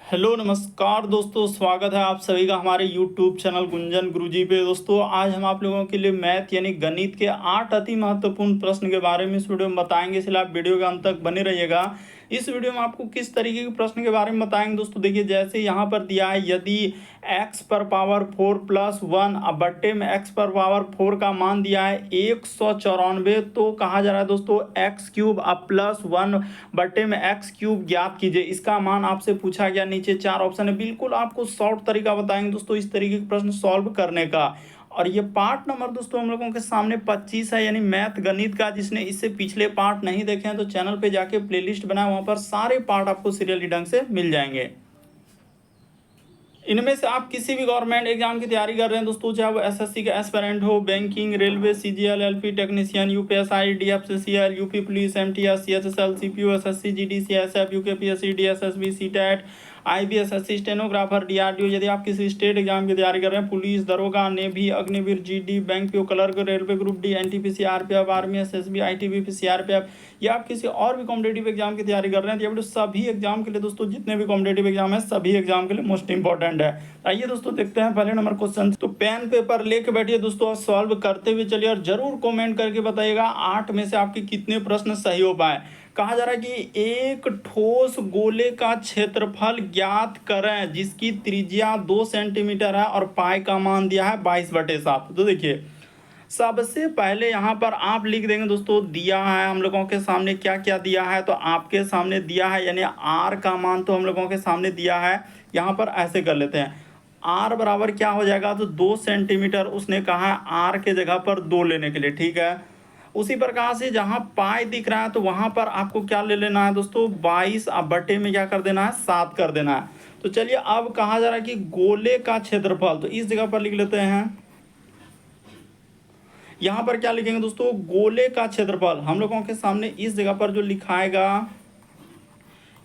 Hello नमस्कार दोस्तों, स्वागत है आप सभी का हमारे यूट्यूब चैनल गुंजन गुरुजी पे। दोस्तों आज हम आप लोगों के लिए मैथ यानी गणित के 8 अति महत्वपूर्ण प्रश्न के बारे में इस वीडियो में बताएंगे, इसलिए आप वीडियो के अंत तक बने रहिएगा। इस वीडियो में आपको किस तरीके के प्रश्न के बारे में बताएंगे दोस्तों, देखिए जैसे यहाँ पर दिया है, यदि x पर पावर 4 प्लस 1 अब बट्टे में x पर पावर 4 का मान दिया है 194, तो कहा जा रहा है दोस्तों x क्यूब अब प्लस 1 बट्टे में x क्यूब ज्ञात कीजिए। इसका मान आपसे पूछा गया, नीचे 4 ऑप्शन है, बिल्कुल आपको शॉर्ट तरीका बताएंगे दोस्तों इस तरीके के प्रश्न सॉल्व करने का। और ये पार्ट नंबर दोस्तों हम लोगों के सामने 25 है, यानी मैथ गणित का। जिसने इससे पिछले पार्ट नहीं देखे हैं तो चैनल पे जाके प्लेलिस्ट बनाए, वहां पर सारे पार्ट आपको सीरियली ढंग से मिल जाएंगे। इनमें से आप किसी भी गवर्नमेंट एग्जाम की तैयारी कर रहे हैं दोस्तों, चाहे वो एसएससी का एस्पिरेंट हो, banking, railway, CGL, LP technician, UPSI, DFCCL, UP police, MTS, CHSL, CPU, SSC, GDC, SF, UKPSC, DSSB, CTET, IBSSC, stenographer, DRDO. यदि आप किसी स्टेट एग्जाम की तैयारी कर रहे हैं, पुलिस, दरोगा, navy, Agniveer, GD, bank PO, clerk, railway group D, NTPC, RPF, army, SSB, ITBP, CRPF, या आप किसी और भी कॉम्पिटेटिव एग्जाम की तैयारी कर रहे हैं, तो ये वीडियो सभी एग्जाम के लिए दोस्तों, जितने भी कॉम्पिटेटिव एग्जाम है सभी एग्जाम के लिए मोस्ट इंपॉर्टेंट है। आइए दोस्तों देखते हैं पहले नंबर क्वेश्चन। तो पेन पेपर लेके बैठिए दोस्तों और सॉल्व करते हुए चलिए, और जरूर कमेंट करके बताइएगा 8 में से आपके कितने प्रश्न सही हो पाए। कहा जा रहा है कि एक ठोस गोले का क्षेत्रफल ज्ञात करें जिसकी त्रिज्या 2 सेंटीमीटर है और पाई का मान दिया है 22/7। तो देखिए सबसे पहले यहाँ पर आप लिख देंगे दोस्तों, दिया है हम लोगों के सामने क्या क्या दिया है, तो आपके सामने दिया है यानी आर का मान तो हम लोगों के सामने दिया है। यहाँ पर ऐसे कर लेते हैं, आर बराबर क्या हो जाएगा, तो 2 सेंटीमीटर उसने कहा है आर के जगह पर 2 लेने के लिए, ठीक है। उसी प्रकार से जहां पाई दिख रहा है तो वहां पर आपको क्या ले लेना है दोस्तों, 22 अब बटे में क्या कर देना है, 7 कर देना है। तो चलिए अब कहा जा रहा है कि गोले का क्षेत्रफल, तो इस जगह पर लिख लेते हैं, यहां पर क्या लिखेंगे दोस्तों, गोले का क्षेत्रफल हम लोगों के सामने इस जगह पर जो लिखाएगा,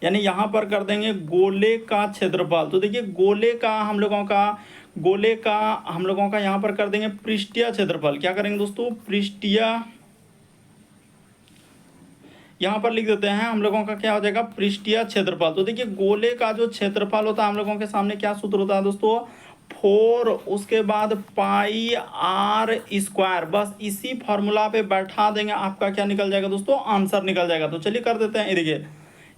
यानी यहां पर कर देंगे गोले का क्षेत्रफल। तो देखिए गोले का हम लोगों का यहां पर कर देंगे पृष्ठीय क्षेत्रफल। क्या करेंगे दोस्तों, पृष्ठीय, यहाँ पर लिख देते हैं हम लोगों का क्या हो जाएगा, पृष्ठीय क्षेत्रफल। तो देखिए गोले का जो क्षेत्रफल होता है हम लोगों के सामने क्या सूत्र होता है दोस्तों, 4 उसके बाद पाई आर स्क्वायर। बस इसी फॉर्मूला पे बैठा देंगे, आपका क्या निकल जाएगा दोस्तों, आंसर निकल जाएगा। तो चलिए कर देते हैं, ये देखिए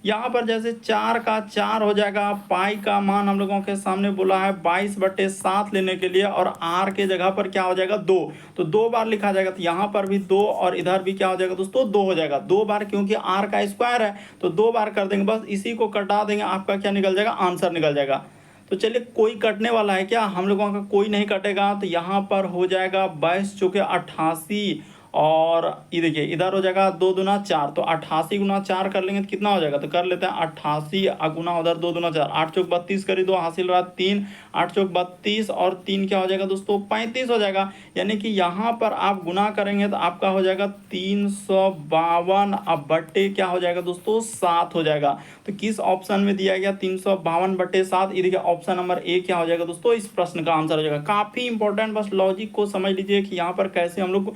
यहाँ पर जैसे 4 का 4 हो जाएगा, पाई का मान हम लोगों के सामने बोला है 22/7 लेने के लिए, और आर के जगह पर क्या हो जाएगा 2, तो 2 बार लिखा जाएगा। तो यहाँ पर भी 2 और इधर भी क्या हो जाएगा दोस्तों, 2 हो जाएगा, 2 बार, क्योंकि आर का स्क्वायर है तो 2 बार कर देंगे। बस इसी को कटा देंगे, आपका क्या निकल जाएगा, आंसर निकल जाएगा। तो चलिए कोई कटने वाला है क्या, हम लोगों का कोई नहीं कटेगा, तो यहाँ पर हो जाएगा 22 चौके 88, और ये देखिए इधर हो जाएगा 2 दूना 4, तो 88 गुना 4 कर लेंगे तो कितना हो जाएगा, तो कर लेते हैं 88 गुना उधर 2 दूना 4, 8 चौक 32 करी, 2 हासिल रहा 3, 8 चौक 32 और 3 क्या हो जाएगा दोस्तों, 35 हो जाएगा। यानी कि यहाँ पर आप गुना करेंगे तो आपका हो जाएगा 352 अब बट्टे क्या हो जाएगा दोस्तों, 7 हो जाएगा। तो किस ऑप्शन में दिया गया, 352/7। ये देखिए ऑप्शन नंबर ए क्या हो जाएगा दोस्तों, इस प्रश्न का आंसर हो जाएगा। काफी इंपॉर्टेंट, बस लॉजिक को समझ लीजिए कि यहाँ पर कैसे हम लोग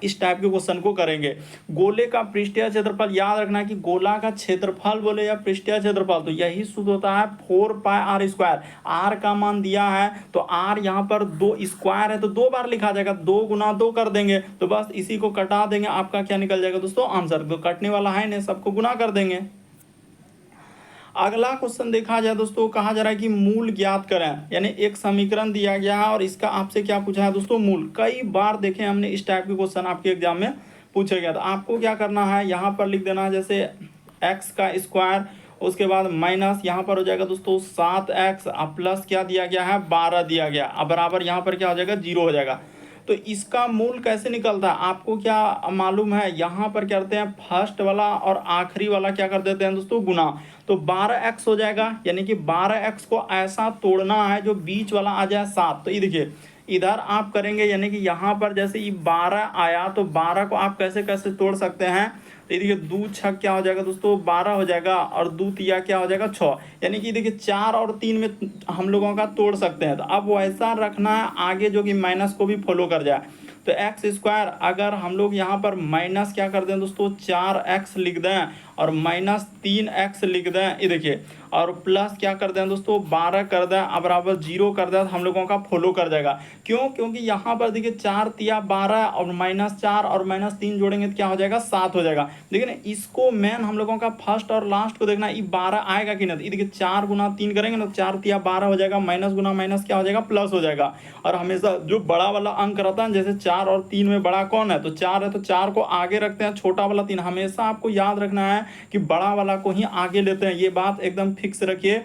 इस टाइप के क्वेश्चन को करेंगे। गोले का पृष्ठीय क्षेत्रफल, याद रखना कि गोला का क्षेत्रफल बोले या पृष्ठीय क्षेत्रफल, तो यही सूत्र होता है 4 पाई आर स्क्वायर। आर का मान दिया है तो आर यहाँ पर 2 स्क्वायर है तो 2 बार लिखा जाएगा, 2 गुना 2 कर देंगे, तो बस इसी को कटा देंगे, आपका क्या निकल जाएगा दोस्तों, आंसर। तो कटने वाला है नहीं, सबको गुना कर देंगे। अगला क्वेश्चन देखा जाए दोस्तों, कहा जा रहा है कि मूल ज्ञात करें, यानी एक समीकरण दिया गया है और इसका आपसे क्या पूछा है दोस्तों, मूल। कई बार देखें हमने इस टाइप के क्वेश्चन आपके एग्जाम में पूछे गया। तो आपको क्या करना है, यहाँ पर लिख देना है जैसे x का स्क्वायर, उसके बाद माइनस यहाँ पर हो जाएगा दोस्तों 7x, प्लस क्या दिया गया है 12 दिया गया, अब बराबर यहाँ पर क्या हो जाएगा 0 हो जाएगा। तो इसका मूल कैसे निकलता है आपको क्या मालूम है, यहाँ पर क्या करते हैं, फर्स्ट वाला और आखिरी वाला क्या कर देते हैं दोस्तों, गुना। तो 12x हो जाएगा, यानी कि 12x को ऐसा तोड़ना है जो बीच वाला आ जाए 7। तो ये देखिए इधर आप करेंगे, यानी कि यहाँ पर जैसे ये 12 आया तो 12 को आप कैसे कैसे तोड़ सकते हैं, तो ये देखिए 2 छक क्या हो जाएगा दोस्तों, 12 हो जाएगा, और 2 तिया क्या हो जाएगा 6, यानी कि देखिए 4 और 3 में हम लोगों का तोड़ सकते हैं। तो अब वैसा रखना है आगे जो कि माइनस को भी फॉलो कर जाए। तो एक्स स्क्वायर अगर हम लोग यहाँ पर माइनस क्या कर दें दोस्तों, 4x लिख दें और -3x लिख दें, ये देखिए, और प्लस क्या कर दें दोस्तों 12 कर दें, अब बराबर 0 कर दें, तो हम लोगों का फॉलो कर जाएगा। क्यों? क्योंकि यहाँ पर देखिए 4 तिया 12 और -4 और -3 जोड़ेंगे तो क्या हो जाएगा 7 हो जाएगा। देखिए ना, इसको मेन हम लोगों का फर्स्ट और लास्ट को देखना, ये 12 आएगा कि नहीं। तो देखिए 4 गुना 3 करेंगे ना, 4 तिया 12 हो जाएगा, माइनस गुना माइनस क्या हो जाएगा प्लस हो जाएगा। और हमेशा जो बड़ा वाला अंक रहता है, जैसे 4 और 3 में बड़ा कौन है, तो 4 है, तो 4 को आगे रखते हैं, छोटा वाला 3। हमेशा आपको याद रखना है कि बड़ा वाला को ही आगे लेते हैं, ये बात एकदम फिक्स रखिए।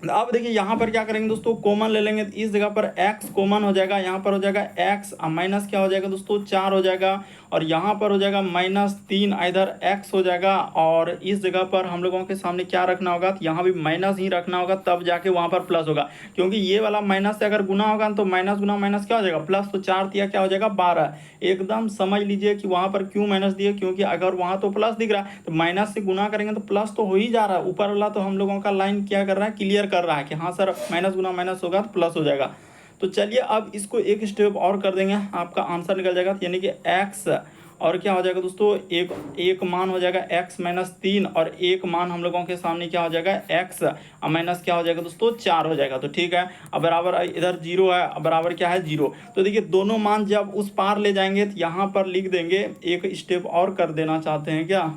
अब देखिए यहाँ पर क्या करेंगे दोस्तों, कॉमन ले लेंगे, तो इस जगह पर x कॉमन हो जाएगा, यहाँ पर हो जाएगा x, माइनस क्या हो जाएगा दोस्तों 4 हो जाएगा, और यहाँ पर हो जाएगा -3, इधर x हो जाएगा। और इस जगह पर हम लोगों के सामने क्या रखना होगा, तो यहाँ भी माइनस ही रखना होगा, तब जाके वहाँ पर प्लस होगा। क्योंकि ये वाला माइनस से अगर गुना होगा तो माइनस गुना माइनस क्या हो जाएगा प्लस, तो 4 तिया क्या हो जाएगा 12। एकदम समझ लीजिए कि वहाँ पर क्यों माइनस दिए, क्योंकि अगर वहाँ तो प्लस दिख रहा है तो माइनस से गुना करेंगे तो प्लस तो हो ही जा रहा है। ऊपर वाला तो हम लोगों का लाइन क्या कर रहा है, क्लियर कर रहा है कि हाँ सर माइनस गुना माइनस होगा तो प्लस हो जाएगा। तो चलिए अब इसको एक स्टेप और कर देंगे, आपका आंसर निकल जाएगा, यानी कि x और क्या हो जाएगा दोस्तों, एक मान हो जाएगा x -3, और एक मान हम लोगों के सामने क्या हो जाएगा x माइनस क्या हो जाएगा दोस्तों 4 हो जाएगा। तो ठीक है, अब बराबर इधर 0 है, अब बराबर क्या है 0। तो देखिए दोनों मान जब उस पार ले जाएंगे तो यहाँ पर लिख देंगे, एक स्टेप और कर देना चाहते हैं क्या,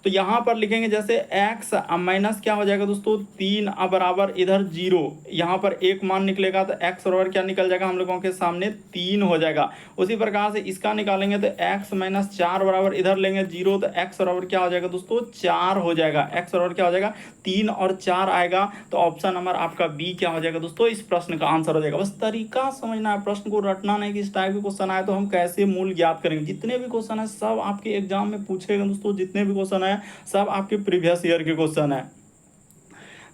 तो यहाँ पर लिखेंगे जैसे x माइनस क्या हो जाएगा दोस्तों 3, अब बराबर इधर 0, यहाँ पर एक मान निकलेगा तो x बराबर क्या निकल जाएगा हम लोगों के सामने 3 हो जाएगा। उसी प्रकार से इसका निकालेंगे तो x -4 बराबर इधर लेंगे 0, तो x बराबर क्या हो जाएगा दोस्तों 4 हो जाएगा। x बराबर क्या हो जाएगा 3 और 4 आएगा, तो ऑप्शन नंबर आपका बी क्या हो जाएगा दोस्तों, इस प्रश्न का आंसर हो जाएगा। बस तरीका समझना है, प्रश्न को रटना नहीं कि इस टाइप के क्वेश्चन आए तो हम कैसे मूल ज्ञात करेंगे। जितने भी क्वेश्चन है सब आपके एग्जाम में पूछेगा दोस्तों, जितने भी क्वेश्चन है सब आपके प्रीवियस ईयर के क्वेश्चन है।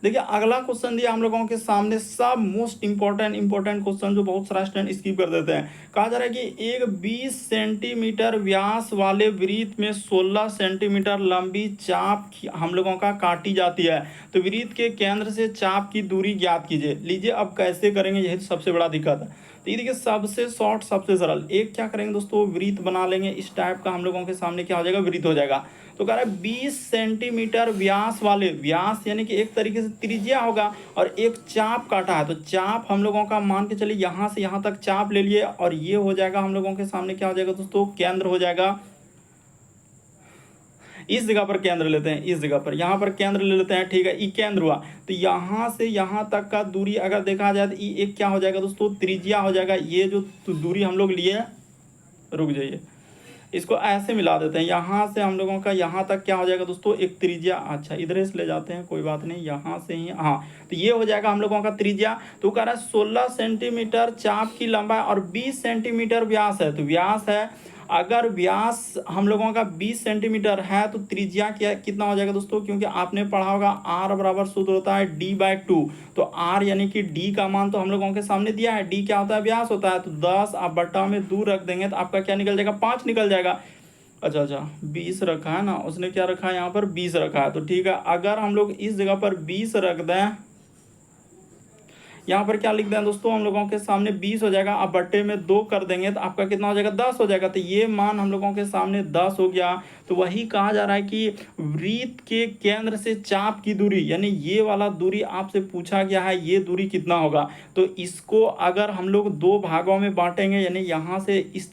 देखिए अगला क्वेश्चन दिया हम लोगों के सामने, सब मोस्ट इंपॉर्टेंट क्वेश्चन जो बहुत सारा स्टूडेंट स्किप कर देते हैं। कहा जा रहा है कि एक 20 सेंटीमीटर व्यास वाले वृत्त में 16 सेंटीमीटर लंबी चाप हम लोगों का काटी जाती है, तो वृत्त के केंद्र से चाप की दूरी ज्ञात कीजिए। लीजिए अब कैसे करेंगे, यही तो सबसे बड़ा दिक्कत है। तो ये देखिए सबसे शॉर्ट सबसे सरल, एक क्या करेंगे दोस्तों वृत्त बना लेंगे, इस टाइप का हम लोगों के सामने क्या हो जाएगा वृत्त हो जाएगा। तो कह रहा है 20 सेंटीमीटर व्यास वाले, व्यास यानी कि एक तरीके से त्रिज्या होगा, और एक चाप काटा है, तो चाप हम लोगों का मान के चलिए यहाँ से यहाँ तक चाप ले लिए, और ये हो जाएगा हम लोगों के सामने क्या हो जाएगा दोस्तों केंद्र हो जाएगा। इस जगह पर केंद्र लेते हैं, इस जगह पर यहाँ पर केंद्र ले लेते हैं, ठीक है, ये केंद्र हुआ। तो यहाँ से यहाँ तक का दूरी अगर देखा जाए तो ये एक क्या हो जाएगा दोस्तों त्रिज्या हो जाएगा। ये जो दूरी हम लोग लिए, रुक जाइए इसको ऐसे मिला देते हैं, यहाँ से हम लोगों का यहाँ तक क्या हो जाएगा दोस्तों एक त्रिज्या। अच्छा इधर से ले जाते हैं, कोई बात नहीं, यहाँ से ही, हाँ, तो ये हो जाएगा हम लोगों का त्रिज्या। तो कह रहा है 16 सेंटीमीटर चाप की लंबाई और 20 सेंटीमीटर व्यास है, तो व्यास है, अगर व्यास हम लोगों का 20 सेंटीमीटर है तो त्रिज्या क्या कितना हो जाएगा दोस्तों, क्योंकि आपने पढ़ा होगा r बराबर सूत्र होता है d/2। तो r यानी कि d का मान तो हम लोगों के सामने दिया है, d क्या होता है व्यास होता है, तो 10 आप बट्टा में दूर रख देंगे तो आपका क्या निकल जाएगा 5 निकल जाएगा। अच्छा 20 रखा है ना, उसने क्या रखा है यहाँ पर 20 रखा है, तो ठीक है, अगर हम लोग इस जगह पर 20 रख दें, यहाँ पर क्या लिख दें दोस्तों हम लोगों के सामने 20 हो जाएगा, अब बट्टे में 2 कर देंगे तो आपका कितना हो जाएगा 10 हो जाएगा। तो ये मान हम लोगों के सामने 10 हो गया। तो वही कहा जा रहा है कि वृत्त के केंद्र से चाप की दूरी, यानी ये वाला दूरी आपसे पूछा गया है, ये दूरी कितना होगा। तो इसको अगर हम लोग 2 भागों में बांटेंगे, यानी यहाँ से इस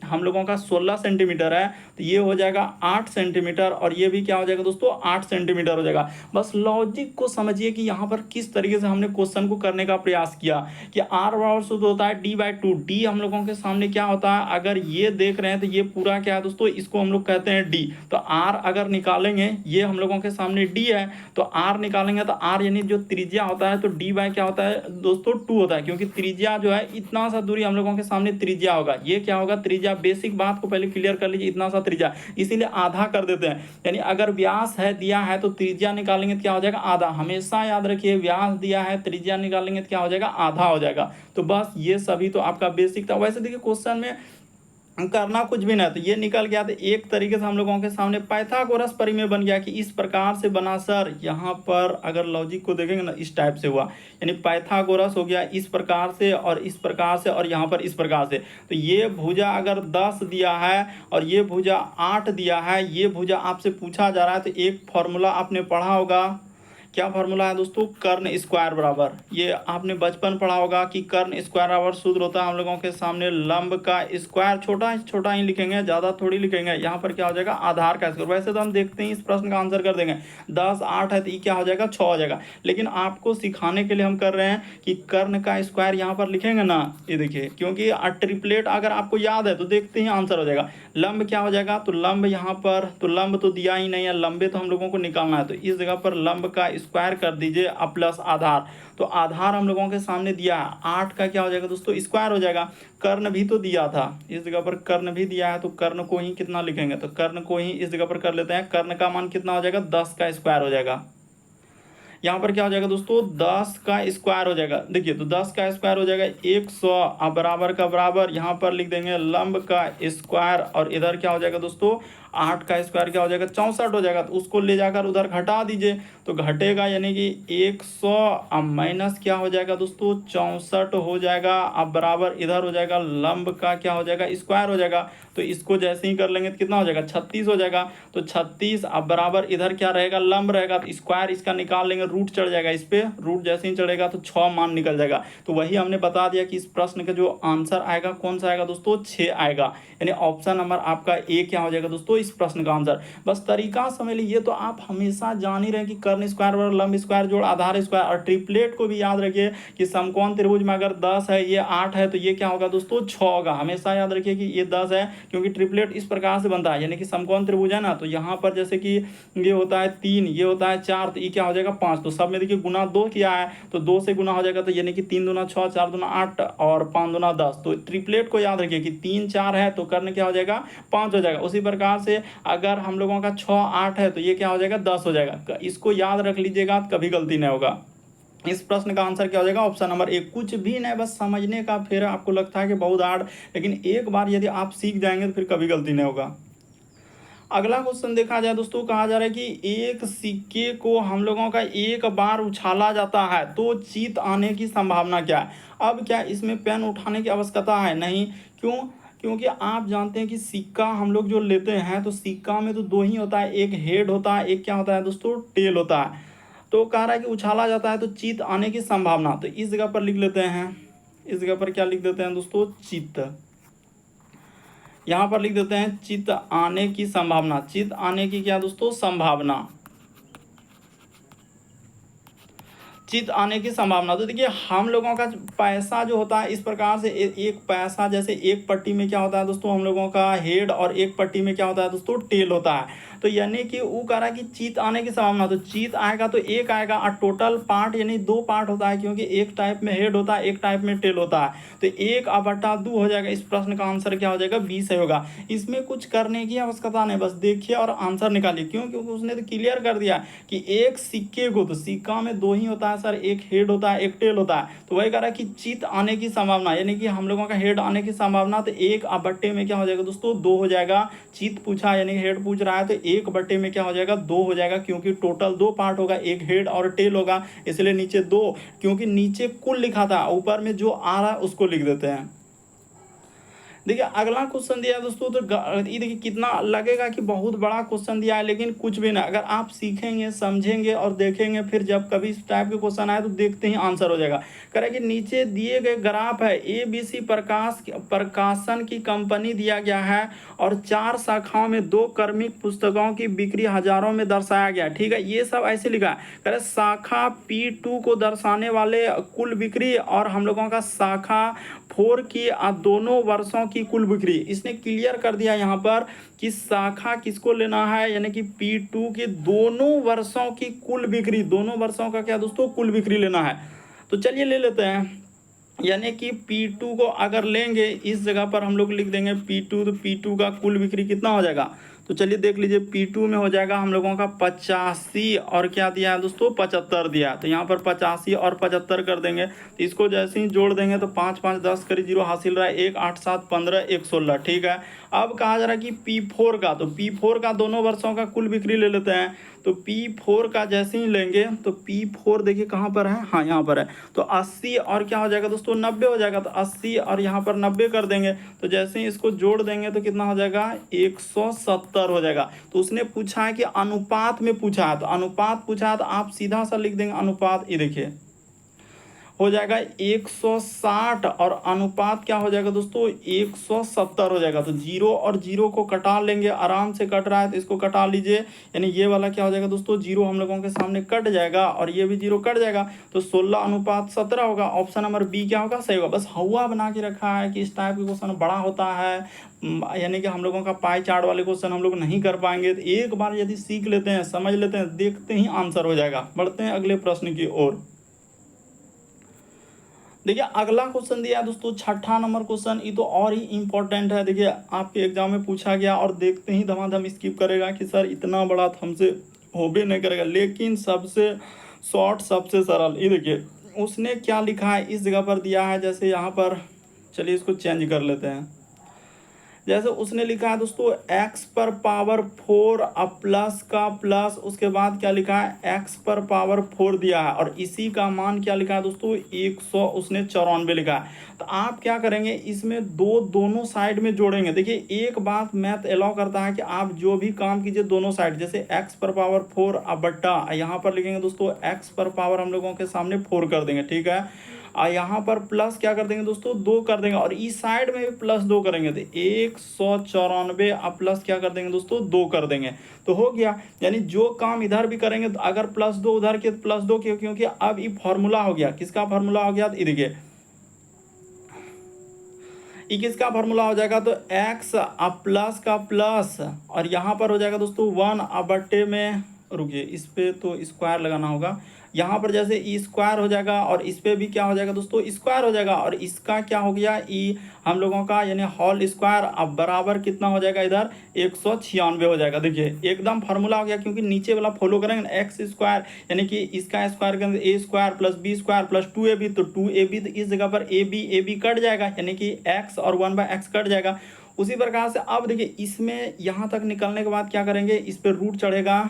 हम लोगों का 16 सेंटीमीटर है, तो ये हो जाएगा 8 सेंटीमीटर, और ये भी क्या हो जाएगा दोस्तों 8 सेंटीमीटर हो जाएगा। बस लॉजिक को समझिए कि यहाँ पर किस तरीके से हमने क्वेश्चन को करने का प्रयास किया कि r बराबर सूत्र होता है d/2। d हम लोगों के सामने क्या होता है, अगर ये देख रहे हैं तो ये पूरा क्या है दोस्तों, इसको हम लोग कहते हैं d। तो r अगर निकालेंगे, ये हम लोगों के सामने d है, तो r निकालेंगे तो r यानी जो त्रिज्या होता है, तो d क्या होता है दोस्तों 2 होता है, क्योंकि त्रिज्या जो है इतना सा दूरी हम लोगों के सामने त्रिज्या होगा। ये क्या होगा त्रिज्या, बेसिक बात को पहले क्लियर कर लीजिए, इतना सा त्रिज्या, इसीलिए आधा कर देते हैं। यानी अगर व्यास है दिया है तो त्रिज्या निकालेंगे तो क्या हो जाएगा आधा। हमेशा याद रखिए व्यास दिया है त्रिज्या निकालेंगे तो क्या हो जाएगा आधा हो जाएगा। तो बस ये सभी तो आपका बेसिक था। वैसे देखिए क्वेश्चन में करना कुछ भी नहीं, तो ये निकल गया। तो एक तरीके से हम लोगों के सामने पाइथागोरस परिमेय बन गया कि इस प्रकार से बना सर। यहाँ पर अगर लॉजिक को देखेंगे ना, इस टाइप से हुआ, यानी पाइथागोरस हो गया इस प्रकार से और इस प्रकार से और यहाँ पर इस प्रकार से। तो ये भुजा अगर 10 दिया है और ये भुजा 8 दिया है, ये भुजा आपसे पूछा जा रहा है, तो एक फॉर्मूला आपने पढ़ा होगा। क्या फॉर्मूला है दोस्तों? कर्ण स्क्वायर बराबर, ये आपने बचपन पढ़ा होगा कि कर्ण स्क्वायर बराबर सूत्र होता है हम लोगों के सामने लंब का स्क्वायर, छोटा छोटा ही लिखेंगे, ज़्यादा थोड़ी लिखेंगे। यहाँ पर क्या हो जाएगा? आधार का स्क्वायर। वैसे तो हम देखते हैं इस प्रश्न का आंसर कर देंगे, 10 8 है तो ये क्या हो जाएगा? 6 हो जाएगा। लेकिन आपको सिखाने के लिए हम कर रहे हैं कि कर्ण का स्क्वायर यहाँ पर लिखेंगे ना, ये देखिए, क्योंकि ट्रिपलेट अगर आपको याद है तो देखते ही आंसर हो जाएगा। लंब क्या हो जाएगा? तो लंब यहाँ पर, तो लंब तो दिया ही नहीं है, लंबे तो हम लोगों को निकालना है, तो इस जगह पर लंब का स्क्वायर कर दीजिए अब प्लस आधार। तो आधार हम लोगों के सामने दिया है, 8 का क्या हो जाएगा दोस्तों? स्क्वायर हो जाएगा। कर्ण भी तो दिया था, इस जगह पर कर्ण भी दिया है, तो कर्ण को ही कितना लिखेंगे? तो कर्ण को ही इस जगह पर कर लेते हैं। कर्ण का मान कितना हो जाएगा? 10 का स्क्वायर हो जाएगा। यहाँ पर क्या हो जाएगा दोस्तों? 10 का स्क्वायर हो जाएगा। देखिए, तो 10 का स्क्वायर हो जाएगा 100, अब बराबर का बराबर यहाँ पर लिख देंगे लंब का स्क्वायर, और इधर क्या हो जाएगा दोस्तों? 8 का स्क्वायर क्या हो जाएगा? 64 हो जाएगा। तो उसको ले जाकर उधर घटा दीजिए, तो घटेगा यानी कि 100 अब माइनस क्या हो जाएगा दोस्तों? 64 हो जाएगा। अब बराबर इधर हो जाएगा लंब का क्या हो जाएगा? स्क्वायर हो जाएगा। तो इसको जैसे ही कर लेंगे तो कितना हो जाएगा? 36 हो जाएगा। तो 36 अब बराबर इधर क्या रहेगा? लंब रहेगा, तो स्क्वायर इसका निकाल लेंगे, रूट चढ़ जाएगा इस पे, रूट जैसे ही चढ़ेगा तो 6 मान निकल जाएगा। तो वही हमने बता दिया कि इस प्रश्न का जो आंसर आएगा कौन सा आएगा दोस्तों? 6 आएगा। यानी ऑप्शन नंबर आपका ए क्या हो जाएगा दोस्तों? इस प्रश्न का आंसर। बस तरीका समझ लीजिए, ये तो आप हमेशा जान ही रहे कि कर्ण स्क्वायर बराबर लंब स्क्वायर जोड़ आधार स्क्वायर। और ट्रिपलेट को भी याद रखिए कि समकोण त्रिभुज में अगर 10 है, ये 8 है, तो ये क्या होगा दोस्तों? 6 होगा। हमेशा याद रखिए कि ये 10 है, क्योंकि ट्रिपलेट इस प्रकार से बनता है, यानी कि समकोण त्रिभुज है ना, तो यहाँ पर जैसे कि ये होता है 3, ये होता है 4, तो ये क्या हो जाएगा? 5। तो सब में देखिए गुना 2 किया है, तो 2 से गुना हो जाएगा, तो यानी कि 3 दूना 6, 4 दूना 8 और 5 दूना 10। तो ट्रिपलेट को याद रखिए कि 3 4 है तो कर्ण क्या हो जाएगा? 5 हो जाएगा। उसी प्रकार से अगर हम लोगों का 6 8 है तो ये क्या हो जाएगा? 10 हो जाएगा। इसको याद रख लीजिएगा, कभी गलती नहीं होगा। इस प्रश्न का आंसर क्या हो जाएगा? Option number A. कुछ भी नहीं, बस समझने का। फिर आपको लगता है कि बहुत हार्ड, लेकिन एक बार यदि आप सीख जाएंगे तो फिर कभी गलती नहीं होगा। अगला क्वेश्चन देखा जाए दोस्तों, कहा जा रहा है कि एक सिक्के को हम लोगों का एक बार उछाला जाता है तो जीत आने की संभावना क्या है? अब क्या इसमें पेन उठाने की आवश्यकता है? नहीं। क्यों? क्योंकि आप जानते हैं कि सिक्का हम लोग जो लेते हैं तो सिक्का में तो 2 ही होता है, एक हेड होता है, एक क्या होता है दोस्तों? टेल होता है। तो कह रहा है कि उछाला जाता है तो चित आने की संभावना, तो इस जगह पर लिख लेते हैं, इस जगह पर क्या लिख देते हैं दोस्तों? चित। यहाँ पर लिख देते हैं चित आने की संभावना। चित आने की क्या दोस्तों? संभावना। चित आने की संभावना। तो देखिए, हम लोगों का पैसा जो होता है इस प्रकार से, एक पैसा जैसे एक पट्टी में क्या होता है दोस्तों? हम लोगों का हेड, और एक पट्टी में क्या होता है दोस्तों? टेल होता है। तो यानी कि वो कह रहा है कि चित आने की संभावना, तो चित आएगा तो एक आएगा, और टोटल पार्ट यानी 2 पार्ट होता है, क्योंकि एक टाइप में हेड होता है, एक टाइप में टेल होता है। तो 1/2 हो जाएगा। इस प्रश्न का आंसर क्या हो जाएगा? 20 होगा। इसमें कुछ करने की आवश्यकता नहीं, बस देखिए और आंसर निकालिए। क्यों? क्योंकि उसने तो क्लियर कर दिया कि एक सिक्के को, तो सिक्का में 2 ही होता है सर, एक हेड होता है, एक टेल होता है। तो वही कह रहा है कि चित आने की संभावना, यानी कि हम लोगों का हेड आने की संभावना, तो 1/2 में क्या हो जाएगा दोस्तों? 2 हो जाएगा। चित पूछा यानी हेड पूछ रहा है, तो 1/2 में क्या हो जाएगा? 2 हो जाएगा, क्योंकि टोटल 2 पार्ट होगा, एक हेड और टेल होगा, इसलिए नीचे 2, क्योंकि नीचे कुल लिखा था, ऊपर में जो आ रहा है उसको लिख देते हैं। देखिए, अगला क्वेश्चन दिया है दोस्तों, तो ये देखिए कितना लगेगा कि बहुत बड़ा क्वेश्चन दिया है, लेकिन कुछ भी ना, अगर आप सीखेंगे, समझेंगे और देखेंगे, फिर जब कभी इस टाइप के क्वेश्चन आए तो देखते ही आंसर हो जाएगा। कह रहा है कि नीचे दिए गए ग्राफ है, ABC प्रकाशन की कंपनी दिया गया है, और 4 शाखाओं में 2 क्रमिक पुस्तकों की बिक्री हजारों में दर्शाया गया। ठीक है, ये सब ऐसे लिखा है। कह रहे शाखा P2 को दर्शाने वाले कुल बिक्री और हम लोगों का शाखा 4 की दोनों वर्षों की कुल बिक्री। इसने क्लियर कर दिया यहाँ पर कि शाखा किसको लेना है, यानी कि P2 के दोनों वर्षों की कुल बिक्री, दोनों वर्षों का क्या दोस्तों? कुल बिक्री लेना है। तो चलिए ले लेते हैं, यानी कि P2 को अगर लेंगे, इस जगह पर हम लोग लिख देंगे P2, तो P2 का कुल बिक्री कितना हो जाएगा? तो चलिए देख लीजिए P2 में हो जाएगा हम लोगों का 85 और क्या दिया है दोस्तों 75 दिया है। तो यहाँ पर 85 और 75 कर देंगे। तो इसको जैसे ही जोड़ देंगे तो 5 5 10 करी 0 हासिल रहा है 1 8 7 15 1 16। ठीक है, अब कहा जा रहा है कि P4 का, तो P4 का दोनों वर्षों का कुल बिक्री ले लेते हैं। तो P4 का जैसे ही लेंगे तो P4 देखिए कहाँ पर है, हाँ यहाँ पर है। तो 80 और क्या हो जाएगा दोस्तों 90 हो जाएगा। तो 80 और यहाँ पर 90 कर देंगे। तो जैसे ही इसको जोड़ देंगे तो कितना हो जाएगा 170 हो जाएगा। तो उसने पूछा है कि अनुपात में पूछा है, तो अनुपात पूछा है तो आप सीधा सा लिख देंगे अनुपात। ये देखिए हो जाएगा 160 और अनुपात क्या हो जाएगा दोस्तों 170 हो जाएगा। तो 0 और 0 को कटा लेंगे, आराम से कट रहा है तो इसको कटा लीजिए। यानी ये वाला क्या हो जाएगा दोस्तों 0 हम लोगों के सामने कट जाएगा और ये भी 0 कट जाएगा। तो 16 अनुपात 17 होगा। ऑप्शन नंबर बी क्या होगा, सही होगा। बस हवा बना के रखा है कि इस टाइप के क्वेश्चन बड़ा होता है, यानी कि हम लोगों का पाई चार्ट वाले क्वेश्चन हम लोग नहीं कर पाएंगे। तो एक बार यदि सीख लेते हैं, समझ लेते हैं, देखते ही आंसर हो जाएगा। बढ़ते हैं अगले प्रश्न की ओर। देखिए अगला क्वेश्चन दिया है दोस्तों 6ठा नंबर क्वेश्चन। ये तो और ही इंपॉर्टेंट है। देखिए आपके एग्जाम में पूछा गया और देखते ही धमाधम स्किप करेगा कि सर इतना बड़ा तो हमसे हो भी नहीं करेगा, लेकिन सबसे शॉर्ट सबसे सरल। ये देखिए उसने क्या लिखा है इस जगह पर दिया है। जैसे यहाँ पर चलिए इसको चेंज कर लेते हैं। जैसे उसने लिखा है दोस्तों x पर पावर 4 अब प्लस का प्लस, उसके बाद क्या लिखा है x पर पावर 4 दिया है और इसी का मान क्या लिखा है दोस्तों 100 उसने 94 लिखा है। तो आप क्या करेंगे इसमें दोनों साइड में जोड़ेंगे। देखिए एक बात मैथ अलाउ करता है कि आप जो भी काम कीजिए दोनों साइड, जैसे x पर पावर 4 अब बट्टा यहाँ पर लिखेंगे दोस्तों x पर पावर हम लोगों के सामने 4 कर देंगे। ठीक है, और यहाँ पर प्लस क्या कर देंगे दोस्तों 2 कर देंगे और इस साइड में भी प्लस 2 करेंगे तो 194 अब प्लस क्या कर देंगे दोस्तों 2 कर देंगे। तो हो गया। यानी जो काम इधर भी करेंगे तो अगर प्लस 2 उधर के तो प्लस 2 क्योंकि अब ये फॉर्मूला हो गया। किसका फॉर्मूला हो गया, तो देखिए ये किसका फॉर्मूला हो जाएगा, तो x अब प्लस का प्लस और यहाँ पर हो जाएगा दोस्तों 1 अब बट्टे में, रुकिए इस पे तो स्क्वायर लगाना होगा। यहाँ पर जैसे ई स्क्वायर हो जाएगा और इस पे भी क्या हो जाएगा दोस्तों स्क्वायर हो जाएगा और इसका क्या हो गया ई हम लोगों का यानी होल स्क्वायर अब बराबर कितना हो जाएगा इधर 196 हो जाएगा। देखिए एकदम फार्मूला हो गया क्योंकि नीचे वाला फॉलो करेंगे ना एक्स स्क्वायर यानी कि इसका स्क्वायर के अंदर a square plus b square plus 2ab, तो 2ab तो इस जगह पर ए बी कट जाएगा यानी कि एक्स और 1/x कट जाएगा। उसी प्रकार से अब देखिए इसमें यहाँ तक निकलने के बाद क्या करेंगे, इस पर रूट चढ़ेगा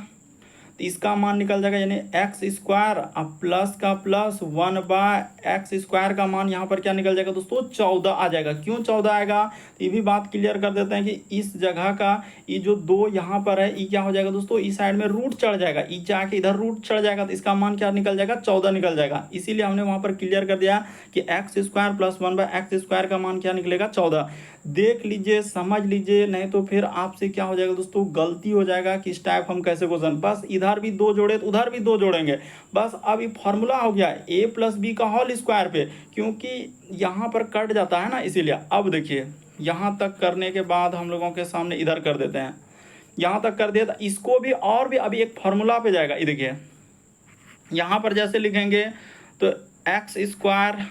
तो इसका मान निकल जाएगा यानी एक्स स्क्वायर अब प्लस का प्लस 1/x स्क्वायर का मान यहाँ पर क्या निकल जाएगा दोस्तों 14 आ जाएगा। क्यों 14 आएगा, तो ये भी बात क्लियर कर देते हैं कि इस जगह का ये जो 2 यहाँ पर है ये क्या हो जाएगा दोस्तों इस साइड में रूट चढ़ जाएगा, ये जाके इधर रूट चढ़ जाएगा तो इसका मान क्या निकल जाएगा 14 निकल जाएगा। इसीलिए हमने वहाँ पर क्लियर कर दिया कि x square plus 1/x square का मान क्या निकलेगा 14। देख लीजिए समझ लीजिए, नहीं तो फिर आपसे क्या हो जाएगा दोस्तों गलती हो जाएगा कि इस टाइप हम कैसे क्वेश्चन, बस इधर भी 2 जोड़े तो उधर भी 2 जोड़ेंगे। बस अब ये फॉर्मूला हो गया a प्लस बी का होल स्क्वायर पे, क्योंकि यहाँ पर कट जाता है ना इसीलिए। अब देखिए यहाँ तक करने के बाद हम लोगों के सामने इधर कर देते हैं, यहाँ तक कर दिया तो इसको भी और भी अभी एक फार्मूला पे जाएगा। ये देखिए यहाँ पर जैसे लिखेंगे तो एक्स स्क्वायर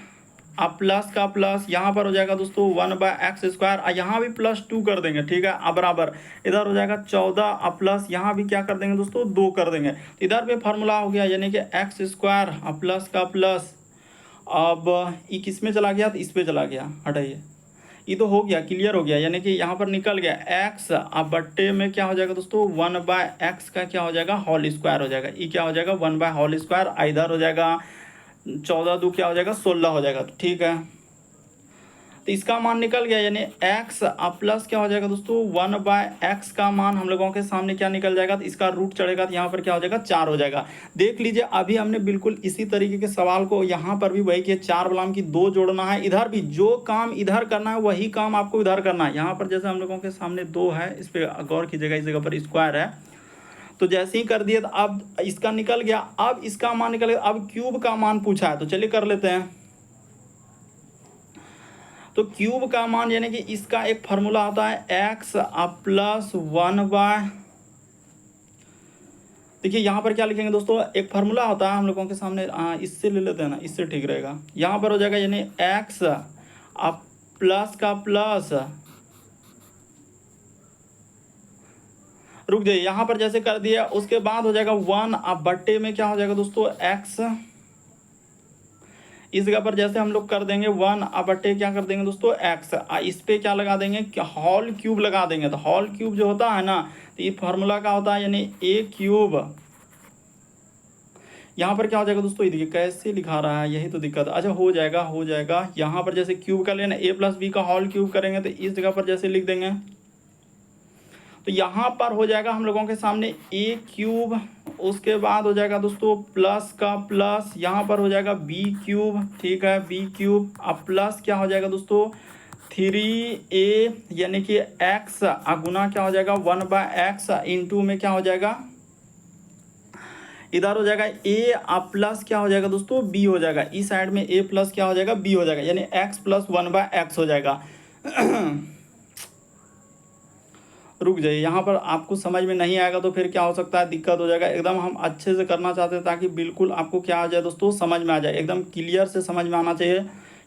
अब प्लस का प्लस यहाँ पर हो जाएगा दोस्तों 1/x स्क्वायर और यहाँ भी प्लस 2 कर देंगे। ठीक है, अब बराबर इधर हो जाएगा 14 अब प्लस यहाँ भी क्या कर देंगे दोस्तों 2 कर देंगे। तो इधर पे फार्मूला हो गया यानी कि एक्स स्क्वायर अब प्लस का प्लस, अब ये किस में चला गया तो इस पे चला गया, हटाइए ये तो हो गया क्लियर हो गया यानी कि यहाँ पर निकल गया एक्स अब बट्टे में क्या हो जाएगा दोस्तों 1/x का क्या हो जाएगा होल स्क्वायर हो जाएगा। ये क्या हो जाएगा 1 होल स्क्वायर, इधर हो जाएगा 14 2 क्या हो जाएगा 16 हो जाएगा। तो ठीक है, तो इसका मान निकल गया यानी x अब प्लस क्या हो जाएगा दोस्तों 1/x का मान हम लोगों के सामने क्या निकल जाएगा, तो इसका रूट चढ़ेगा तो यहाँ पर क्या हो जाएगा 4 हो जाएगा। देख लीजिए अभी हमने बिल्कुल इसी तरीके के सवाल को यहाँ पर भी वही किया, 4 बलाम की 2 जोड़ना है, इधर भी जो काम इधर करना है वही काम आपको इधर करना है। यहाँ पर जैसे हम लोगों के सामने 2 है, इस पर गौर कीजिएगा, इस जगह पर स्क्वायर है तो जैसे ही कर दिया तो अब इसका निकल गया, अब इसका मान निकल गया। अब क्यूब का मान पूछा है तो चलिए कर लेते हैं। तो क्यूब का मान यानी कि इसका एक फार्मूला आता है एक्स अब प्लस 1/, देखिए यहाँ पर क्या लिखेंगे दोस्तों एक फार्मूला होता है हम लोगों के सामने, इससे ले लेते हैं ना, इससे ठीक रहेगा। यहाँ पर हो जाएगा यानी एक्स अब प्लस का प्लस रुक जाइए, यहाँ पर जैसे कर दिया उसके बाद हो जाएगा 1 अब बट्टे में क्या हो जाएगा दोस्तों x, इस जगह पर जैसे हम लोग कर देंगे 1 अब बट्टे क्या कर देंगे दोस्तों x, इस पे क्या लगा देंगे होल क्यूब लगा देंगे। तो होल क्यूब जो होता है ना, तो ये फॉर्मूला क्या होता है, यानी a क्यूब, यहाँ पर क्या हो जाएगा दोस्तों, ये देखिए कैसे लिखा रहा है, यही तो दिक्कत है। अच्छा हो जाएगा यहाँ पर जैसे क्यूब कर लेना, a प्लस बी का होल क्यूब करेंगे तो इस जगह पर जैसे लिख देंगे, तो यहाँ पर हो जाएगा हम लोगों के सामने a क्यूब, उसके बाद हो जाएगा दोस्तों प्लस का प्लस, यहाँ पर हो जाएगा b क्यूब, ठीक है b क्यूब, अब प्लस क्या हो जाएगा दोस्तों 3a यानी कि x गुना क्या हो जाएगा 1/x इंटू में क्या हो जाएगा, इधर हो जाएगा a अब प्लस क्या हो जाएगा दोस्तों b हो जाएगा, इस साइड में a प्लस क्या हो जाएगा b हो जाएगा, यानी x प्लस 1/x हो जाएगा। रुक जाइए, यहाँ पर आपको समझ में नहीं आएगा तो फिर क्या हो सकता है, दिक्कत हो जाएगा। एकदम हम अच्छे से करना चाहते हैं ताकि बिल्कुल आपको क्या आ जाए दोस्तों, समझ में आ जाए, एकदम क्लियर से समझ में आना चाहिए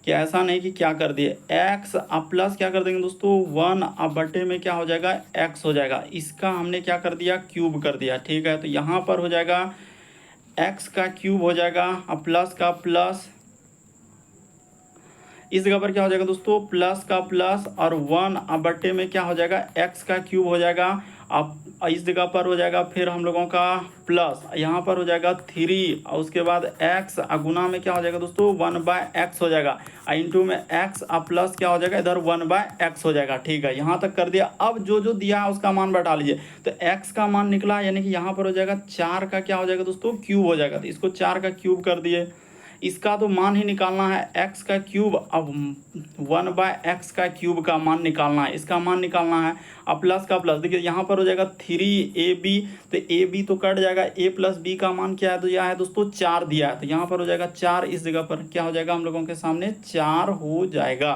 कि ऐसा नहीं कि क्या कर दिए x अब प्लस क्या कर देंगे दोस्तों 1 अब बटे में क्या हो जाएगा x हो जाएगा, इसका हमने क्या कर दिया क्यूब कर दिया, ठीक है। तो यहाँ पर हो जाएगा x का क्यूब हो जाएगा, अब प्लस का प्लस, इस जगह पर क्या हो जाएगा दोस्तों प्लस का प्लस और 1 अब बट्टे में क्या हो जाएगा x का क्यूब हो जाएगा। अब इस जगह पर हो जाएगा फिर हम लोगों का प्लस, यहाँ पर हो जाएगा 3 और उसके बाद x गुना में क्या हो जाएगा दोस्तों 1/x हो जाएगा, इंटू में x अब प्लस क्या हो जाएगा इधर 1/x हो जाएगा, ठीक है। यहाँ तक कर दिया। अब जो जो दिया है उसका मान बैठा लीजिए, तो x का मान निकला, यानी कि यहाँ पर हो जाएगा 4 का क्या हो जाएगा दोस्तों क्यूब हो जाएगा, तो इसको 4 का क्यूब कर दिए। इसका तो मान ही निकालना है x का क्यूब, अब 1/x का क्यूब का मान निकालना है, इसका मान निकालना है। अब प्लस का प्लस, देखिए यहाँ पर हो जाएगा 3ab, तो ab तो कट जाएगा, a प्लस b का मान क्या है, तो यह है दोस्तों 4 दिया है, तो यहाँ पर हो जाएगा 4, इस जगह पर क्या हो जाएगा हम लोगों के सामने 4 हो जाएगा,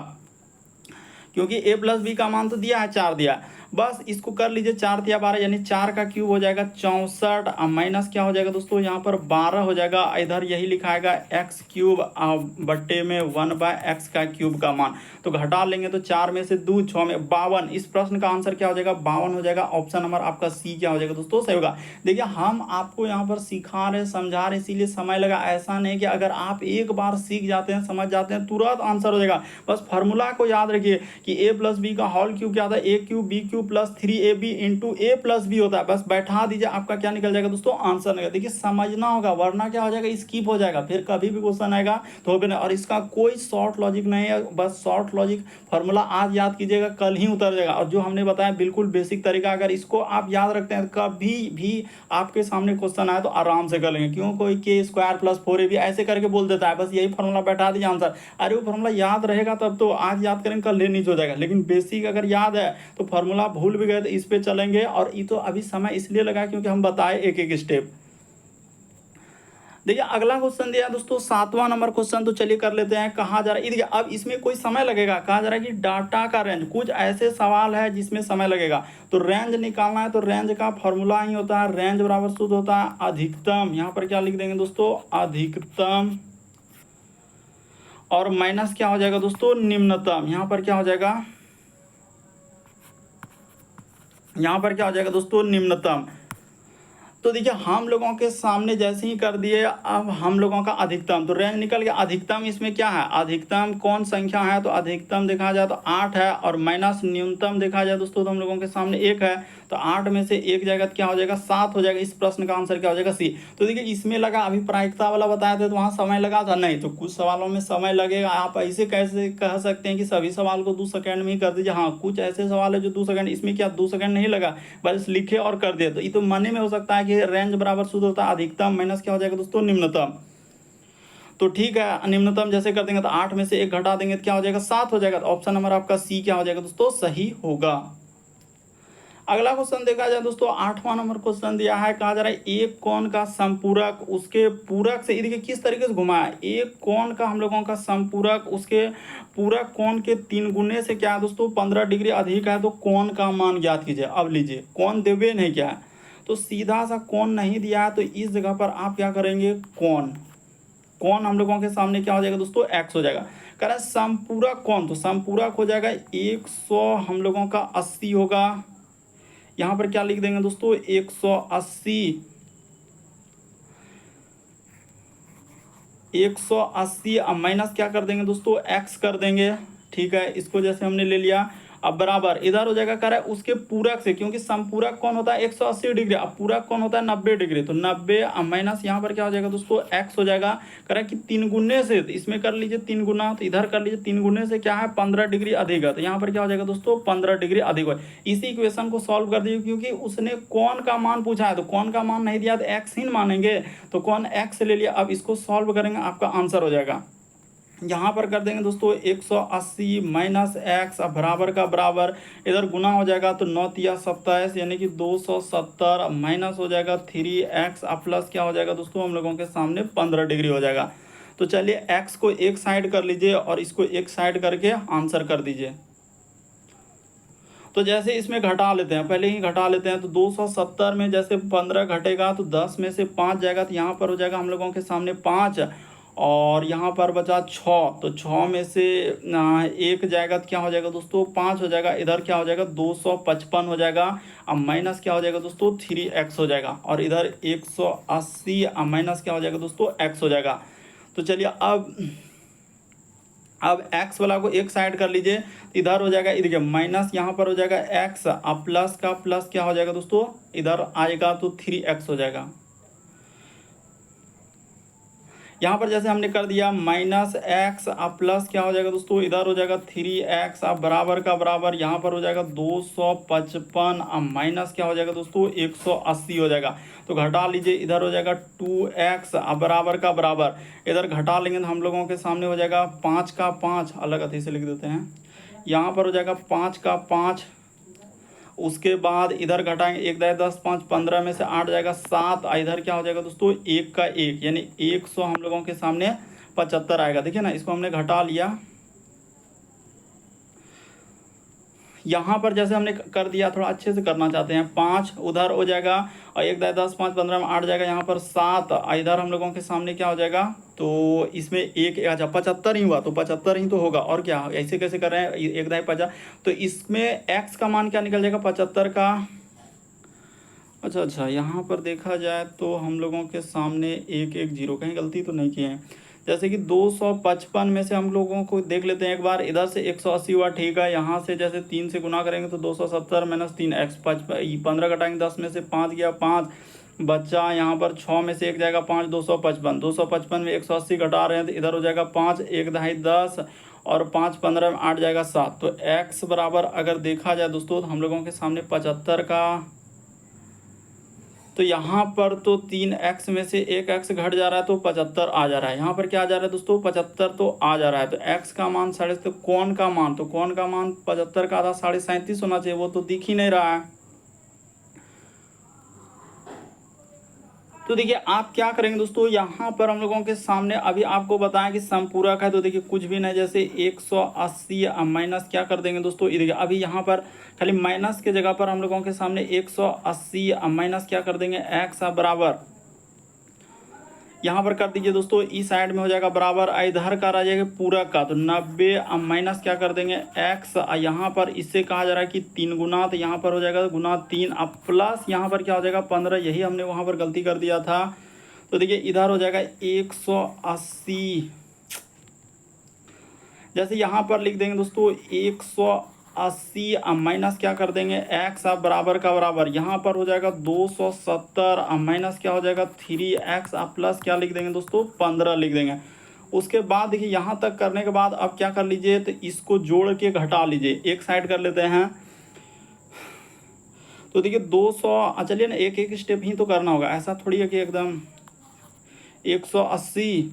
क्योंकि a प्लस बी का मान तो दिया है 4 दिया है। बस इसको कर लीजिए, 4 दिया 12, यानी 4 का क्यूब हो जाएगा 64, अब माइनस क्या हो जाएगा दोस्तों यहाँ पर 12 हो जाएगा, इधर यही लिखाएगा x क्यूब बट्टे में 1/x का क्यूब का मान, तो घटा लेंगे तो 4 में से 2 6 में 52। इस प्रश्न का आंसर क्या हो जाएगा 52 हो जाएगा। ऑप्शन नंबर आपका सी क्या हो जाएगा दोस्तों सही होगा। देखिए हम आपको यहाँ पर सिखा रहे समझा रहे इसीलिए समय लगा, ऐसा नहीं कि अगर आप एक बार सीख जाते हैं समझ जाते हैं तुरंत आंसर हो जाएगा। बस फार्मूला को याद रखिए कि a प्लस बी का होल क्यूब क्या था, a cube b cube plus 3ab into a plus B होता है, बस बैठा दीजिए, आपका क्या निकल जाएगा दोस्तों आंसर निकल। देखिए समझना होगा वरना क्या हो जाएगा स्किप हो जाएगा, फिर कभी भी क्वेश्चन आएगा तो फिर, और इसका कोई शॉर्ट लॉजिक नहीं है, बस शॉर्ट लॉजिक फार्मूला आज याद कीजिएगा कल ही उतर जाएगा। और जो हमने बताया बिल्कुल बेसिक तरीका, अगर इसको आप याद रखते हैं कभी भी आपके सामने क्वेश्चन आए तो आराम से कर लेंगे। क्यों कोई k² प्लस 4ab ऐसे करके बोल देता है, बस यही फार्मूला बैठा दीजिए आंसर, अरे वो फार्मूला याद रहेगा तब तो आज याद करेंगे कल नीचे हो जाएगा। लेकिन बेसिक अगर याद है तो फार्मूला भूल भी गए तो इस पे चलेंगे, और ये तो अभी समय इसलिए लगा क्योंकि हम बताए एक एक स्टेप। देखिए अगला क्वेश्चन दिया दोस्तों 7वां नंबर क्वेश्चन, तो चलिए कर लेते हैं। कहा जा रहा है, देखिए अब इसमें कोई समय लगेगा, कहा जा रहा है कि डाटा का रेंज, कुछ ऐसे सवाल है जिसमें समय लगेगा, तो रेंज निकालना है। तो रेंज का फॉर्मूला ही होता है, रेंज बराबर सूत्र होता है अधिकतम, यहाँ पर क्या लिख देंगे दोस्तों अधिकतम, और माइनस क्या हो जाएगा दोस्तों निम्नतम, यहाँ पर क्या हो जाएगा, यहाँ पर क्या हो जाएगा दोस्तों निम्नतम। तो देखिए हम लोगों के सामने जैसे ही कर दिए, अब हम लोगों का अधिकतम, तो रेंज निकल गया। अधिकतम इसमें क्या है, अधिकतम कौन संख्या है, तो अधिकतम देखा जाए तो 8 है, और माइनस न्यूनतम देखा जाए दोस्तों तो हम लोगों के सामने 1 है, तो 8 में से 1 जाएगा तो क्या हो जाएगा 7 हो जाएगा। इस प्रश्न का आंसर क्या हो जाएगा सी। तो देखिए इसमें लगा, अभी प्रायिकता वाला बताया था तो वहाँ समय लगा था नहीं, तो कुछ सवालों में समय लगेगा। आप ऐसे कैसे कह सकते हैं कि सभी सवाल को 2 सेकंड में ही कर दीजिए, हाँ कुछ ऐसे सवाल है जो 2 सेकंड, इसमें क्या 2 सेकंड नहीं लगा, बस लिखे और कर दिए। तो ये तो मने में हो सकता है कि रेंज बराबर सूत्र होता है अधिकतम माइनस क्या हो जाएगा दोस्तों निम्नतम। तो ठीक है, निम्नतम जैसे कर देंगे तो 8 में से 1 घटा देंगे तो क्या हो जाएगा 7 हो जाएगा। तो ऑप्शन नंबर आपका सी क्या हो जाएगा दोस्तों सही होगा। अगला क्वेश्चन देखा जाए दोस्तों 8वां नंबर क्वेश्चन दिया है, कहा जा रहा है एक कोण का संपूरक उसके पूरक से, देखिए किस तरीके से घुमाया, एक कोण का हम लोगों का संपूरक उसके पूरक कोण के 3 गुने से क्या है दोस्तों 15 डिग्री अधिक है, तो कोण का मान ज्ञात कीजिए। अब लीजिए कोण देवे नहीं क्या है, तो सीधा सा कोण नहीं दिया है, तो इस जगह पर आप क्या करेंगे कोण, कोण हम लोगों के सामने क्या हो जाएगा दोस्तों x हो जाएगा। कह रहा है संपूरक कोण, तो संपूरक हो जाएगा 100 हम लोगों का 80 होगा, यहाँ पर क्या लिख देंगे दोस्तों 180 अब माइनस क्या कर देंगे दोस्तों x कर देंगे। ठीक है, इसको जैसे हमने ले लिया, अब बराबर इधर हो जाएगा कह रहा है उसके पूरक से, क्योंकि समपूरक कौन होता है 180 डिग्री, अब पूरक कौन होता है 90 डिग्री, तो 90 अब माइनस यहाँ पर क्या हो जाएगा दोस्तों x हो जाएगा। कह रहा है कि 3 गुने से, तो इसमें कर लीजिए 3 गुना, तो इधर कर लीजिए 3 गुने से क्या है 15 डिग्री अधिक है, तो यहाँ पर क्या हो जाएगा दोस्तों 15 डिग्री अधिक है। इसी इक्वेशन को सॉल्व कर दीजिए, क्योंकि उसने कौन का मान पूछा है, तो कौन का मान नहीं दिया तो x ही मानेंगे, तो कौन x ले लिया। अब इसको सॉल्व करेंगे, आपका आंसर हो जाएगा। यहाँ पर कर देंगे दोस्तों 180 माइनस एक्स बराबर का बराबर, इधर गुना हो जाएगा तो 9 तिया 27 यानी कि 270 माइनस हो जाएगा 3x प्लस क्या हो जाएगा दोस्तों हम लोगों के सामने 15 डिग्री हो जाएगा। तो चलिए x को एक साइड कर लीजिए और इसको एक साइड करके आंसर कर दीजिए। तो जैसे इसमें घटा लेते हैं, पहले ही घटा लेते हैं, तो 270 में जैसे 15 घटेगा तो 10 में से 5 जाएगा, तो यहाँ पर हो जाएगा हम लोगों के सामने 5, और यहाँ पर बचा 6, तो 6 में से 1 जाएगा तो क्या हो जाएगा दोस्तों 5 हो जाएगा, इधर क्या हो जाएगा 255 हो जाएगा, अब माइनस क्या हो जाएगा दोस्तों 3x हो जाएगा, और इधर 180 अब माइनस क्या हो जाएगा दोस्तों x हो जाएगा। तो चलिए अब x वाला को एक साइड कर लीजिए, इधर हो जाएगा, इधर माइनस यहाँ पर हो जाएगा x, अब प्लस का प्लस क्या हो जाएगा दोस्तों इधर आएगा तो 3x हो जाएगा। यहाँ पर जैसे हमने कर दिया माइनस एक्स अब प्लस क्या हो जाएगा दोस्तों इधर हो जाएगा 3x अब बराबर का बराबर, यहाँ पर हो जाएगा 255 अब माइनस क्या हो जाएगा दोस्तों 180 हो जाएगा। तो घटा लीजिए, इधर हो जाएगा 2x अब बराबर का बराबर, इधर घटा लेंगे तो हम लोगों के सामने हो जाएगा 5 का 5, अलग अथी से लिख देते हैं, यहाँ पर हो जाएगा 5 का 5, उसके बाद इधर घटाएंगे 1 दाए 10 5 15 में से 8 जाएगा 7, इधर क्या हो जाएगा दोस्तों 1 का 1 यानी 100 हम लोगों के सामने 75 आएगा। देखिए ना, इसको हमने घटा लिया, यहाँ पर जैसे हमने कर दिया, थोड़ा अच्छे से करना चाहते हैं, 5 उधर हो जाएगा और 1 दाए 10 5 15 में 8 जाएगा, यहाँ पर 7, इधर हम लोगों के सामने क्या हो जाएगा, तो इसमें एक अच्छा 75 ही हुआ, तो 75 ही तो होगा, और क्या ऐसे कैसे कर रहे हैं 1 दाए 50, तो इसमें x का मान क्या निकल जाएगा 75 का। अच्छा यहाँ पर देखा जाए तो हम लोगों के सामने 110 कहीं गलती तो नहीं किए हैं, जैसे कि 255 में से हम लोगों को देख लेते हैं एक बार, इधर से 180 हुआ, ठीक है, यहाँ से जैसे 3 से गुना करेंगे तो 270 माइनस 3x 15 घटाएंगे 10 में से 5 गया 5 बच्चा, यहाँ पर 6 में से 1 जाएगा 5 255 में 180 घटा रहे हैं तो इधर हो जाएगा 5 1 दहाई 10 और 5 15 में 8 जाएगा 7, तो x बराबर अगर देखा जाए दोस्तों तो हम लोगों के सामने 75 का, तो यहाँ पर तो 3x में से 1x घट जा रहा है तो 75 आ जा रहा है, यहाँ पर क्या आ जा रहा है दोस्तों 75 तो आ जा रहा है, तो x का मान तो कौन का मान, तो कौन का मान 75 का आधा 37.5 होना चाहिए, वो तो दिख ही नहीं रहा है। तो देखिए आप क्या करेंगे दोस्तों, यहाँ पर हम लोगों के सामने अभी आपको बताया कि समपूरक है, तो देखिए कुछ भी नहीं, जैसे 180 माइनस क्या कर देंगे दोस्तों, ये देखिए अभी यहाँ पर खाली माइनस के जगह पर हम लोगों के सामने 180 माइनस क्या कर देंगे x बराबर, यहाँ पर कर दीजिए दोस्तों, इस साइड में हो जाएगा बराबर, इधर का रह जाएगा पूरक का, तो 90 माइनस क्या कर देंगे x, यहाँ पर इससे कहा जा रहा है कि 3 गुना, तो यहाँ पर हो जाएगा गुना 3 अब प्लस यहाँ पर क्या हो जाएगा 15, यही हमने वहाँ पर गलती कर दिया था। तो देखिए इधर हो जाएगा 180, जैसे यहाँ पर लिख देंगे दोस्तों 180 माइनस क्या कर देंगे x अब बराबर का बराबर, यहाँ पर हो जाएगा 270 माइनस क्या हो जाएगा 3x प्लस क्या लिख देंगे दोस्तों 15 लिख देंगे। उसके बाद देखिए यहाँ तक करने के बाद अब क्या कर लीजिए, तो इसको जोड़ के घटा लीजिए, एक साइड कर लेते हैं, तो देखिए 200, चलिए ना एक एक स्टेप ही तो करना होगा, ऐसा थोड़ी है कि एकदम 180,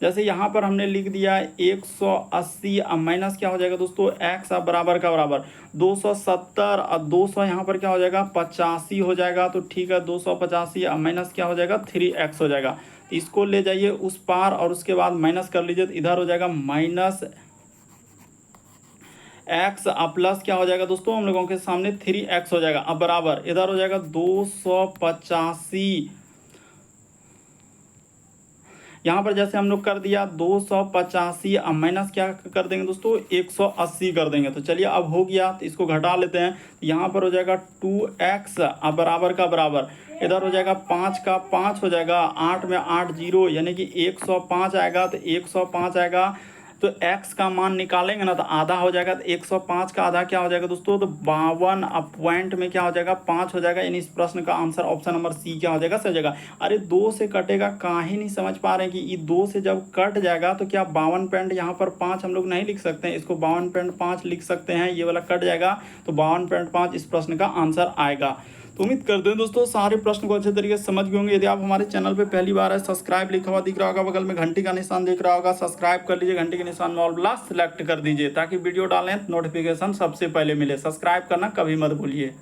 जैसे यहाँ पर हमने लिख दिया 180 अब माइनस क्या हो जाएगा दोस्तों x अब बराबर का बराबर 270 और 200 यहाँ पर क्या हो जाएगा 85 हो जाएगा, तो ठीक है 285 अब माइनस क्या हो जाएगा 3x हो जाएगा, तो इसको ले जाइए उस पार और उसके बाद माइनस कर लीजिए, तो इधर हो जाएगा माइनस x अब प्लस क्या हो जाएगा दोस्तों हम लोगों के सामने 3x हो जाएगा, अब बराबर इधर हो जाएगा 285, यहाँ पर जैसे हम लोग कर दिया 285, अब माइनस क्या कर देंगे दोस्तों 180 कर देंगे। तो चलिए अब हो गया, तो इसको घटा लेते हैं। यहाँ पर हो जाएगा 2x अब बराबर का बराबर, इधर हो जाएगा 5 का 5 हो जाएगा, 8 में 8 जीरो यानी कि 105 आएगा। तो 105 आएगा तो x का मान निकालेंगे ना तो आधा हो जाएगा। तो 105 का आधा क्या हो जाएगा दोस्तों, तो 52 अब पॉइंट में क्या हो जाएगा 5 हो जाएगा। यानी इस प्रश्न का आंसर ऑप्शन नंबर सी क्या हो जाएगा, सही हो जाएगा। अरे 2 से कटेगा, काहे नहीं समझ पा रहे हैं कि ये 2 से जब कट जाएगा तो क्या 52 पॉइंट यहाँ पर 5 हम लोग नहीं लिख सकते हैं, इसको 52.5 लिख सकते हैं, ये वाला कट जाएगा तो 52.5 इस प्रश्न का आंसर आएगा। तो उम्मीद करते हैं दोस्तों सारे प्रश्न को अच्छे तरीके से समझ गए होंगे। यदि आप हमारे चैनल पे पहली बार है, सब्सक्राइब लिखा हुआ दिख रहा होगा, बगल में घंटी का निशान दिख रहा होगा, सब्सक्राइब कर लीजिए, घंटी के निशान में ऑल ब्लास्ट सेलेक्ट कर दीजिए ताकि वीडियो डालें नोटिफिकेशन सबसे पहले मिले। सब्सक्राइब करना कभी मत भूलिए।